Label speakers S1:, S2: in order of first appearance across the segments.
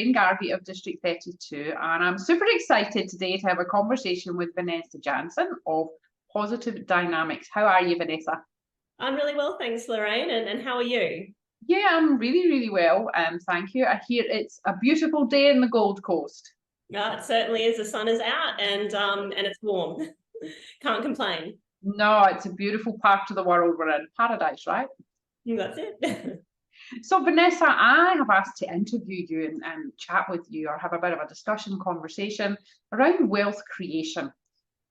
S1: Lorraine Garvey of District 32, and I'm super excited today to have a conversation with Vanessa Jansen of Positive Dynamics. How are you, Vanessa?
S2: I'm really well, thanks, Lorraine. And how are you?
S1: Yeah, I'm really, really well. Thank you. I hear it's a beautiful day in the Gold Coast.
S2: Yeah, it certainly is. The sun is out and it's warm. Can't complain.
S1: No, it's a beautiful part of the world we're in. Paradise, right?
S2: That's it.
S1: So, Vanessa, I have asked to interview you and chat with you or have a bit of a discussion conversation around wealth creation.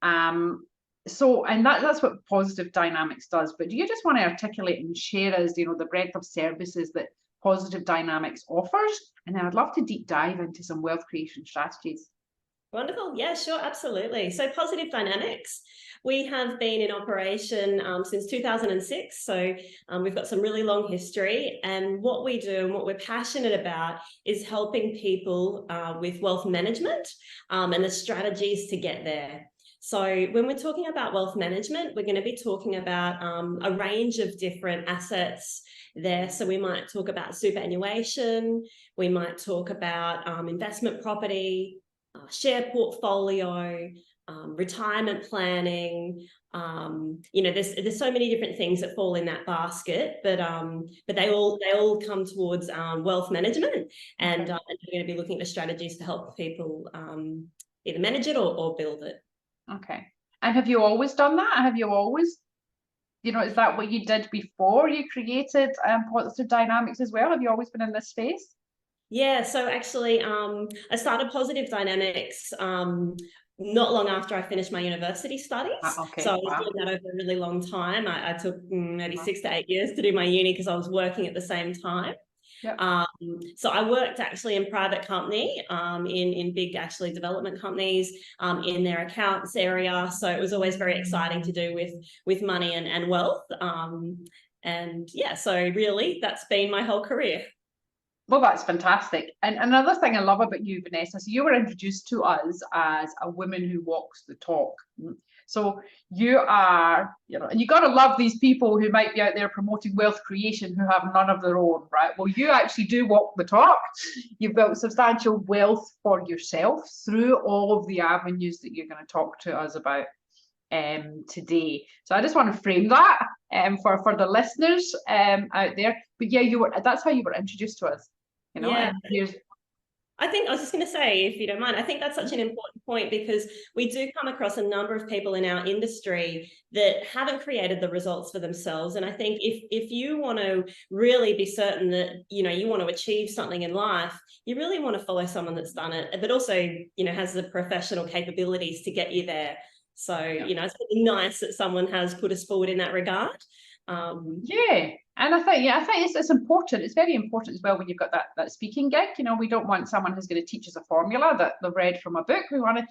S1: And that's what Positive Dynamics does. But do you just want to articulate and share us, the breadth of services that Positive Dynamics offers? And then I'd love to deep dive into some wealth creation strategies.
S2: Wonderful. Yeah, sure. Absolutely. So Positive Dynamics, we have been in operation since 2006. So we've got some really long history. And what we do and what we're passionate about is helping people with wealth management and the strategies to get there. So when we're talking about wealth management, we're going to be talking about a range of different assets there. So we might talk about superannuation, we might talk about investment property, share portfolio, retirement planning. There's so many different things that fall in that basket, but they all come towards wealth management, and we're going to be looking at the strategies to help people either manage it or build it.
S1: Okay. And have you always done that? Have you always, is that what you did before you created Positive Dynamics as well? Have you always been in this space?
S2: Yeah, so actually I started Positive Dynamics not long after I finished my university studies.
S1: Okay.
S2: So I was doing that over a really long time. I took maybe 6 to 8 years to do my uni because I was working at the same time.
S1: Yep.
S2: So I worked actually in private company, in big actually development companies, in their accounts area. So it was always very exciting to do with money and wealth. And yeah, so really that's been my whole career.
S1: Well, that's fantastic. And another thing I love about you, Vanessa, so you were introduced to us as a woman who walks the talk. So you are, and you got to love these people who might be out there promoting wealth creation who have none of their own, right? Well, you actually do walk the talk. You've built substantial wealth for yourself through all of the avenues that you're going to talk to us about today. So I just want to frame that for the listeners out there. But yeah, that's how you were introduced to us.
S2: Yeah. I think I was just going to say, if you don't mind, I think that's such an important point because we do come across a number of people in our industry that haven't created the results for themselves. And I think if you want to really be certain that, you want to achieve something in life, you really want to follow someone that's done it, but also, has the professional capabilities to get you there. So, it's really nice that someone has put us forward in that regard.
S1: Yeah. And I think it's important. It's very important as well when you've got that speaking gig. We don't want someone who's going to teach us a formula that they've read from a book. We want to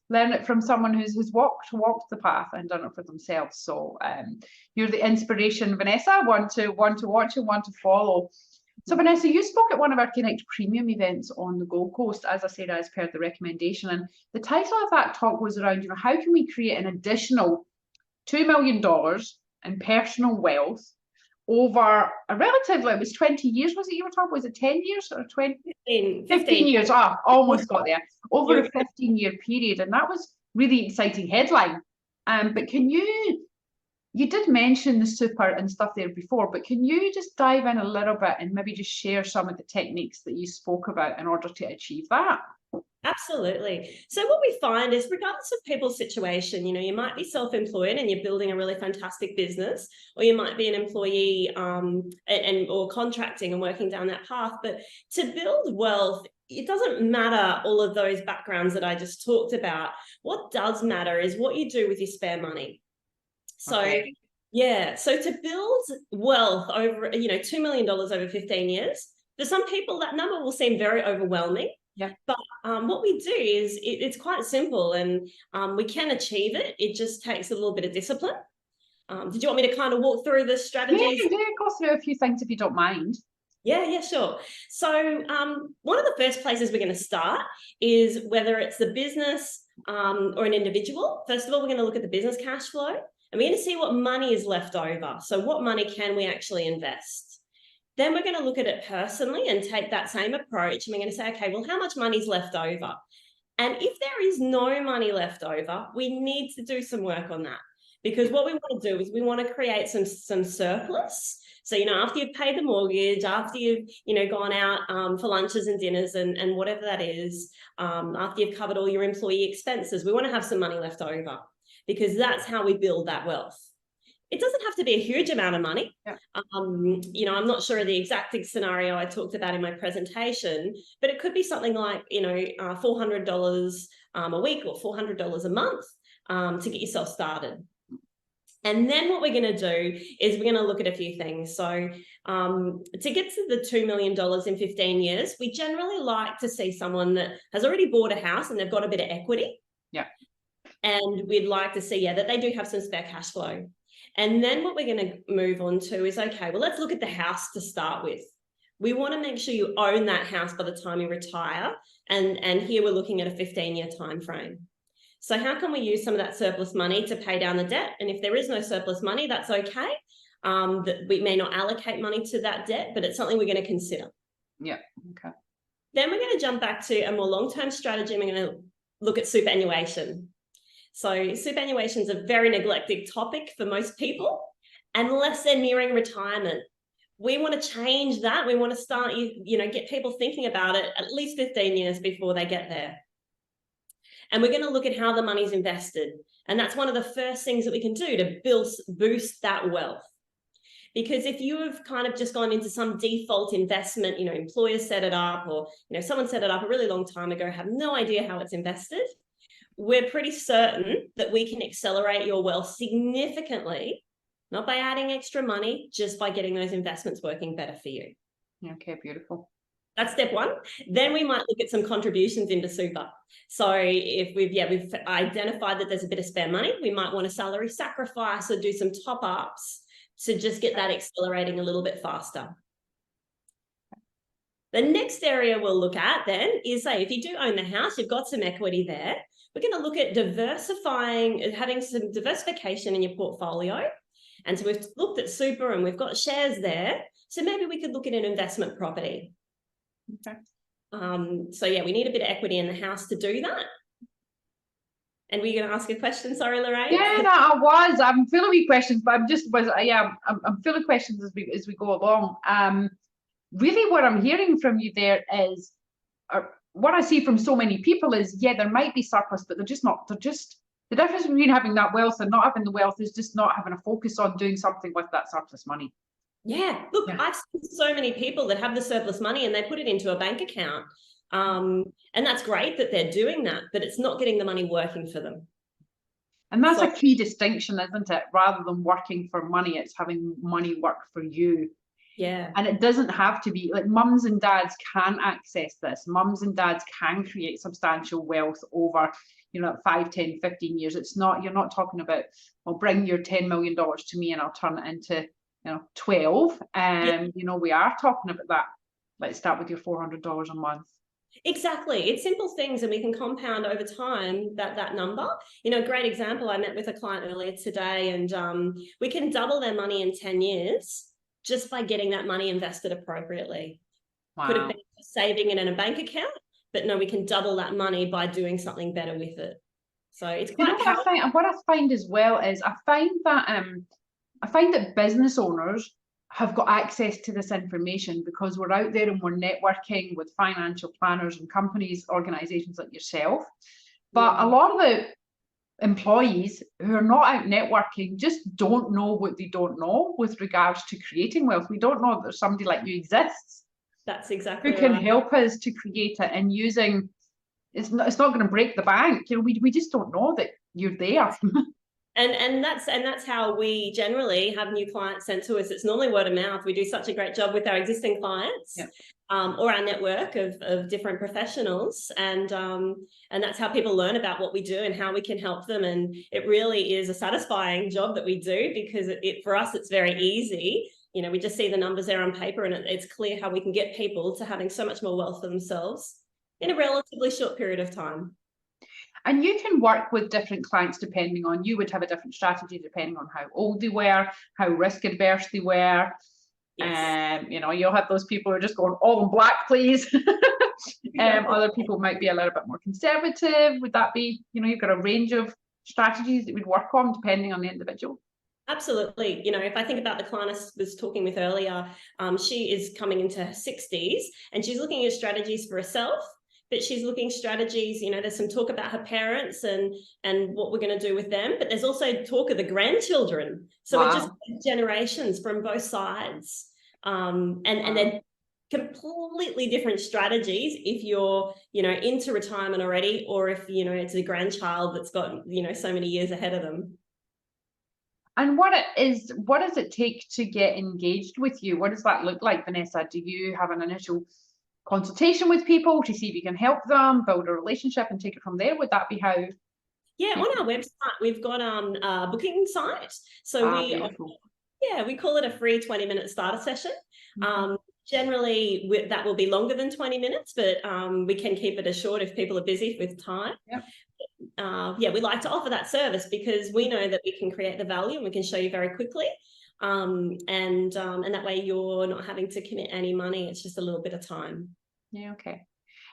S1: learn it from someone who's walked the path and done it for themselves. So you're the inspiration, Vanessa. One to watch and one to follow. So Vanessa, you spoke at one of our Connect Premium events on the Gold Coast, as I said, as per the recommendation. And the title of that talk was around, how can we create an additional $2 million in personal wealth over a relatively, it was 20 years, was it you were talking? Was it 10 years or 20? 15 years. Almost got there. Over a 15-year period. And that was really exciting headline. But you did mention the super and stuff there before, but can you just dive in a little bit and maybe just share some of the techniques that you spoke about in order to achieve that?
S2: Absolutely. So what we find is regardless of people's situation, you might be self-employed and you're building a really fantastic business, or you might be an employee or contracting and working down that path. But to build wealth, it doesn't matter all of those backgrounds that I just talked about. What does matter is what you do with your spare money. So so to build wealth over, $2 million over 15 years, for some people that number will seem very overwhelming.
S1: Yeah.
S2: But what we do is it's quite simple, and we can achieve it. It just takes a little bit of discipline. Did you want me to kind of walk through the strategies?
S1: Yeah, go through a few things if you don't mind.
S2: Yeah, sure. So one of the first places we're going to start is whether it's the business or an individual. First of all, we're going to look at the business cash flow, and we're going to see what money is left over. So what money can we actually invest? Then we're going to look at it personally and take that same approach. And we're going to say, okay, well, how much money's left over? And if there is no money left over, we need to do some work on that, because what we want to do is we want to create some surplus. So, after you've paid the mortgage, after you've, gone out for lunches and dinners and whatever that is, after you've covered all your employee expenses, we want to have some money left over, because that's how we build that wealth. It doesn't have to be a huge amount of money.
S1: Yeah.
S2: I'm not sure of the exact scenario I talked about in my presentation, but it could be something like, $400 a week or $400 a month to get yourself started. And then what we're going to do is we're going to look at a few things. So to get to the $2 million in 15 years, we generally like to see someone that has already bought a house and they've got a bit of equity.
S1: Yeah.
S2: And we'd like to see, that they do have some spare cash flow. And then what we're going to move on to is, okay, well, let's look at the house to start with. We want to make sure you own that house by the time you retire. And here we're looking at a 15-year time frame. So how can we use some of that surplus money to pay down the debt? And if there is no surplus money, that's okay. That we may not allocate money to that debt, but it's something we're going to consider.
S1: Yeah, okay.
S2: Then we're going to jump back to a more long-term strategy, and we're going to look at superannuation. So superannuation is a very neglected topic for most people, unless they're nearing retirement. We want to change that. We want to start, get people thinking about it at least 15 years before they get there. And we're going to look at how the money's invested. And that's one of the first things that we can do to boost that wealth. Because if you have kind of just gone into some default investment, employers set it up, or, someone set it up a really long time ago, have no idea how it's invested, we're pretty certain that we can accelerate your wealth significantly, not by adding extra money, just by getting those investments working better for you.
S1: Okay, beautiful.
S2: That's step one. Then we might look at some contributions into super. So if we've identified that there's a bit of spare money, we might want a salary sacrifice or do some top ups to just get that accelerating a little bit faster. The next area we'll look at then is, say, if you do own the house, you've got some equity there. We're going to look at diversifying, having some diversification in your portfolio. And so we've looked at super and we've got shares there. So maybe we could look at an investment property.
S1: Okay.
S2: So yeah, we need a bit of equity in the house to do that. And were you going to ask a question? Sorry, Lorraine.
S1: Yeah, no, I was. I'm full of wee questions, but I'm full of questions as we go along. Really, what I'm hearing from you there is, what I see from so many people is, yeah, there might be surplus, but they're just the difference between having that wealth and not having the wealth is just not having a focus on doing something with that surplus money.
S2: Yeah, look, yeah. I've seen so many people that have the surplus money and they put it into a bank account. And that's great that they're doing that, but it's not getting the money working for them.
S1: And that's a key distinction, isn't it? Rather than working for money, it's having money work for you.
S2: Yeah. And
S1: it doesn't have to be like mums and dads can access this. Mums and dads can create substantial wealth over, 5, 10, 15 years. It's not, you're not talking about, well, bring your $10 million to me and I'll turn it into, 12. And, we are talking about that. Let's start with your $400 a month.
S2: Exactly. It's simple things and we can compound over time that number. A great example, I met with a client earlier today and we can double their money in 10 years just by getting that money invested appropriately. Wow. Could have been saving it in a bank account, but no, we can double that money by doing something better with it. So it's quite
S1: what I find as well is I find that business owners have got access to this information because we're out there and we're networking with financial planners and companies, organizations like yourself. But a lot of the employees who are not out networking just don't know what they don't know with regards to creating wealth. We don't know that somebody like you exists.
S2: That's exactly
S1: who can help us to create it, and using it's not going to break the bank. We just don't know that you're there.
S2: And that's how we generally have new clients sent to us. It's normally word of mouth. We do such a great job with our existing clients, yeah. Or our network of different professionals, and that's how people learn about what we do and how we can help them. And it really is a satisfying job that we do because for us it's very easy. We just see the numbers there on paper, and it's clear how we can get people to having so much more wealth for themselves in a relatively short period of time.
S1: And you can work with different clients depending on, you would have a different strategy depending on how old they were, how risk adverse they were.
S2: Yes.
S1: You know, you'll have those people who are just going all in black, please. Other people might be a little bit more conservative. Would that be, you know, you've got a range of strategies that we'd work on depending on the individual?
S2: Absolutely. You know, if I think about the client I was talking with earlier, she is coming into her 60s and she's looking at strategies for herself, but she's looking strategies, you know, there's some talk about her parents and what we're going to do with them, but there's also talk of the grandchildren. So
S1: Wow.
S2: it just generations from both sides. And then completely different strategies if you're, you know, into retirement already, or if, you know, it's a grandchild that's got, you know, so many years ahead of them.
S1: And what does it take to get engaged with you? What does that look like, Vanessa? Do you have an initial consultation with people to see if you can help them build a relationship and take it from there? Would that be how?
S2: Yeah, on our website, we've got a booking site. So we call it a free 20-minute starter session. Generally, that will be longer than 20 minutes, but we can keep it as short if people are busy with time.
S1: Yep.
S2: We like to offer that service because we know that we can create the value and we can show you very quickly. And that way you're not having to commit any money. It's just a little bit of time.
S1: Yeah, okay.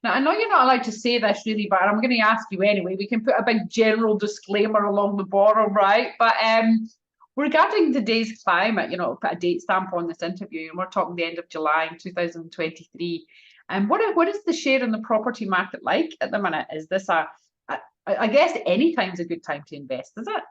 S1: Now, I know you're not allowed to say this really, but I'm going to ask you anyway. We can put a big general disclaimer along the bottom, right? But regarding today's climate, you know, put a date stamp on this interview, and we're talking the end of July in 2023. And what is the share in the property market like at the minute? Is this I guess any time's a good time to invest, is it?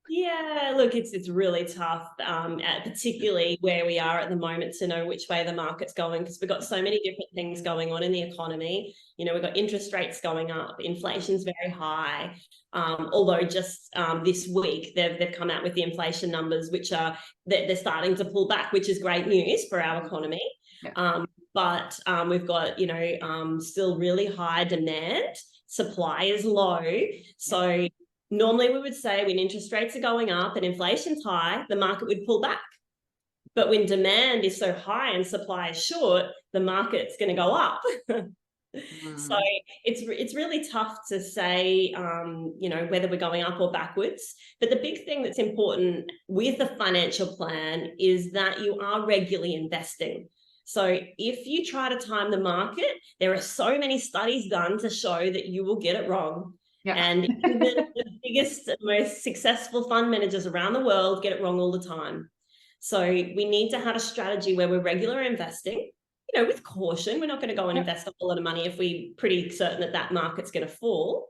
S2: Yeah, look, it's really tough, particularly where we are at the moment, to know which way the market's going, because we've got so many different things going on in the economy. You know, we've got interest rates going up, inflation's very high. Although just this week they've come out with the inflation numbers, which are they're starting to pull back, which is great news for our economy. Yeah. But we've got, you know, still really high demand. Supply is low, so normally we would say when interest rates are going up and inflation's high, the market would pull back. But when demand is so high and supply is short, the market's going to go up. So it's really tough to say, you know, whether we're going up or backwards. But the big thing that's important with a financial plan is that you are regularly investing. So if you try to time the market, there are so many studies done to show that you will get it wrong. Yeah. And even the biggest, most successful fund managers around the world get it wrong all the time. So we need to have a strategy where we're regular investing, you know, with caution. We're not going to go and invest a whole lot of money if we're pretty certain that that market's going to fall.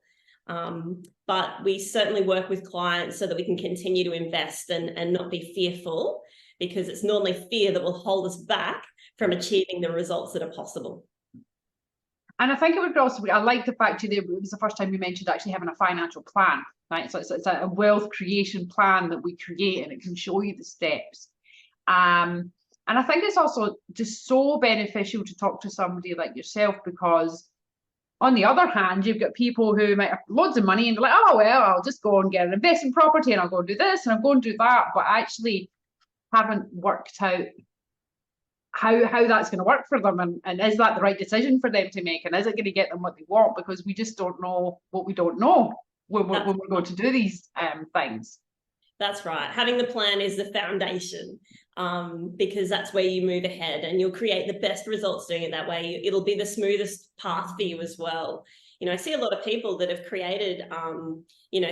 S2: But we certainly work with clients so that we can continue to invest and not be fearful, because it's normally fear that will hold us back from achieving the results that are possible.
S1: And I think it would also be, I like the fact it was the first time you mentioned actually having a financial plan, right? So it's a wealth creation plan that we create, and it can show you the steps. And I think it's also just so beneficial to talk to somebody like yourself, because on the other hand, you've got people who might have loads of money and they're like, oh, well, I'll just go and get an investment property and I'll go and do this and I'll go and do that, but actually haven't worked out how that's going to work for them, and is that the right decision for them to make, and is it going to get them what they want, because we just don't know what we don't know when we're going to do these things.
S2: That's right. Having the plan is the foundation, because that's where you move ahead and you'll create the best results doing it that way. It'll be the smoothest path for you as well. You know, I see a lot of people that have created, you know,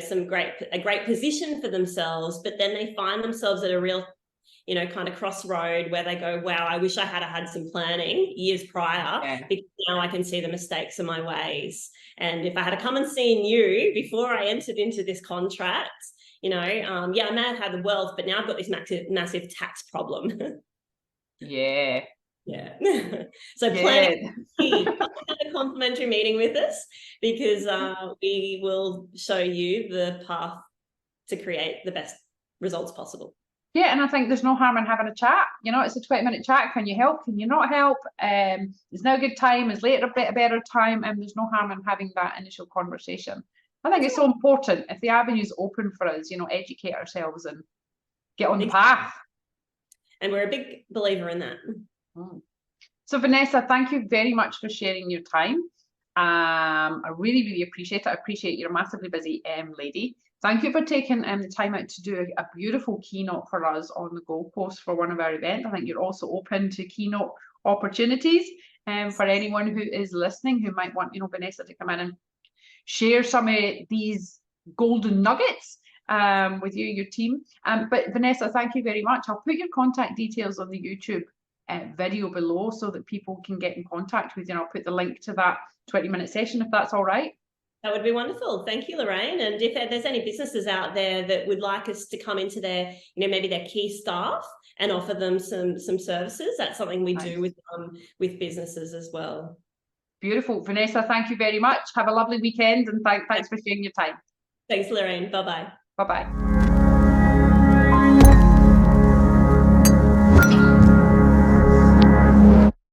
S2: a great position for themselves, but then they find themselves at a real, you know, kind of crossroad where they go, wow, I wish I had some planning years prior, because now I can see the mistakes of my ways. And if I had come and seen you before I entered into this contract, you know, I may have had the wealth, but now I've got this massive tax problem. Yeah. So planning is key. Come have a complimentary meeting with us, because we will show you the path to create the best results possible.
S1: Yeah, and I think there's no harm in having a chat. You know, it's a 20-minute chat. Can you help? Can you not help? Is now a good time? Is later a better time? And there's no harm in having that initial conversation. I think it's so important. If the avenue's open for us, you know, educate ourselves and get on the path. And
S2: we're a big believer in that.
S1: So Vanessa, thank you very much for sharing your time. I really, really appreciate it. I appreciate you're a massively busy lady. Thank you for taking the time out to do a beautiful keynote for us on the Gold Coast for one of our events. I think you're also open to keynote opportunities for anyone who is listening who might want, Vanessa to come in and share some of these golden nuggets with you, your team. But Vanessa, thank you very much. I'll put your contact details on the YouTube video below so that people can get in contact with you. And I'll put the link to that 20-minute session if that's all right.
S2: That would be wonderful. Thank you, Lorraine. And if there's any businesses out there that would like us to come into their, maybe their key staff and offer them some services, that's something we do with businesses as well.
S1: Beautiful. Vanessa, thank you very much. Have a lovely weekend, and thanks for sharing your time.
S2: Thanks, Lorraine. Bye-bye.
S1: Bye-bye.